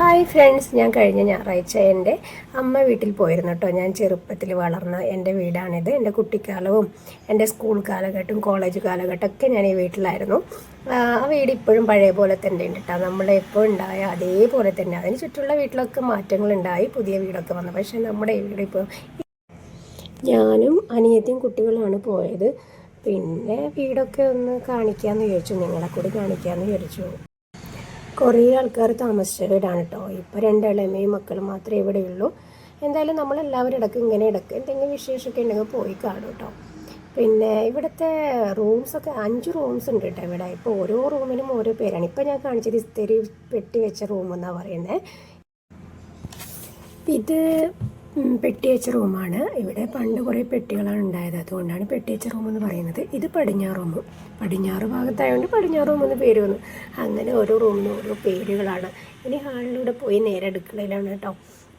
Hi friends, ഞാൻ കഴിഞ്ഞ ഞായറാഴ്ച എൻ്റെ അമ്മ വീട്ടിൽ പോയിരുന്നു കേട്ടോ. ഞാൻ ചെറുപ്പത്തിൽ വളർന്ന എൻ്റെ വീടാണിത്. എൻ്റെ കുട്ടിക്കാലവും എൻ്റെ സ്കൂൾ കാലഘട്ടവും കോളേജ് കാലഘട്ടമൊക്കെ ഞാൻ ഈ വീട്ടിലായിരുന്നു. ആ വീട് ഇപ്പോഴും പഴയ പോലെ തന്നെ ഉണ്ട് കേട്ടോ. നമ്മളെപ്പോൾ ഉണ്ടായ അതേപോലെ തന്നെ. അതിന് ചുറ്റുള്ള വീട്ടിലൊക്കെ മാറ്റങ്ങളുണ്ടായി, പുതിയ വീടൊക്കെ വന്നു. പക്ഷേ നമ്മുടെ ഈ വീട് ഇപ്പോൾ ഞാനും അനിയത്തിയും കുട്ടികളുമാണ് പോയത്. പിന്നെ വീടൊക്കെ ഒന്ന് കാണിക്കാമെന്ന് വിചാരിച്ചു, നിങ്ങളെ കൂടി കാണിക്കാമെന്ന് വിചാരിച്ചു. കുറേ ആൾക്കാർ താമസിച്ച വീടാണ് കേട്ടോ. ഇപ്പോൾ രണ്ടിളമയും മക്കളും മാത്രമേ ഇവിടെയുള്ളൂ. എന്തായാലും നമ്മളെല്ലാവരും ഇങ്ങനെ എന്തെങ്കിലും വിശേഷമൊക്കെ ഉണ്ടെങ്കിൽ പോയി കാണും കേട്ടോ. പിന്നെ ഇവിടുത്തെ റൂംസൊക്കെ 5 റൂംസ് ഉണ്ട് കേട്ടോ ഇവിടെ. ഇപ്പോൾ ഓരോ റൂമിനും ഓരോ പേരാണ്. ഇപ്പോൾ ഞാൻ കാണിച്ചത് ഇസ്തിരി പെട്ടി വെച്ച റൂമെന്നാണ് പറയുന്നത്. ഇത് പെട്ടി വെച്ച റൂമാണ്. ഇവിടെ പണ്ട് കുറേ പെട്ടികളാണ് ഉണ്ടായത്, അതുകൊണ്ടാണ് പെട്ടി വെച്ച റൂം എന്ന് പറയുന്നത്. ഇത് പടിഞ്ഞാറ് റൂം. പടിഞ്ഞാറ് ഭാഗത്തായതുകൊണ്ട് പടിഞ്ഞാറ് റൂം എന്ന് പേര് വന്നു. അങ്ങനെ ഓരോ റൂമിനും ഓരോ പേരുകളാണ്. ഇനി ഹാളിലൂടെ പോയി നേരെ അടുക്കളയിലാണ് കേട്ടോ.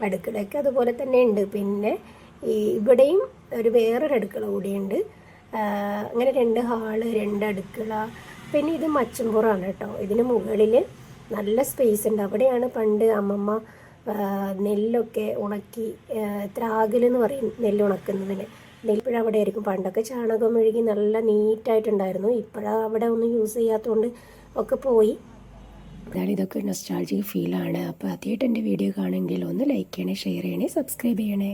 അടുക്കളയൊക്കെ അതുപോലെ തന്നെ ഉണ്ട്. പിന്നെ ഇവിടെയും വേറൊരു അടുക്കള കൂടിയുണ്ട്. അങ്ങനെ 2 ഹാള്, 2 അടുക്കള. പിന്നെ ഇത് മച്ചമ്പുറാണ് കേട്ടോ. ഇതിന് മുകളിൽ നല്ല സ്പേസ് ഉണ്ട്. അവിടെയാണ് പണ്ട് അമ്മമ്മ നെല്ലൊക്കെ ഉണക്കി, ത്രാകലെന്ന് പറയും നെല്ല് ഉണക്കുന്നതിന്. നെല്ലിപ്പോഴും അവിടെ ആയിരിക്കും. പണ്ടൊക്കെ ചാണകം മെഴുകി നല്ല നീറ്റായിട്ടുണ്ടായിരുന്നു. ഇപ്പോഴാണ് അവിടെ ഒന്നും യൂസ് ചെയ്യാത്തതുകൊണ്ട് ഒക്കെ പോയി. എന്നാലും ഇതൊക്കെ നൊസ്റ്റാൾജിക് ഫീലാണ്. അപ്പോൾ ആദ്യമായിട്ട് എൻ്റെ വീഡിയോ കാണുമെങ്കിൽ ഒന്ന് ലൈക്ക് ചെയ്യണേ, ഷെയർ ചെയ്യണേ, സബ്സ്ക്രൈബ് ചെയ്യണേ.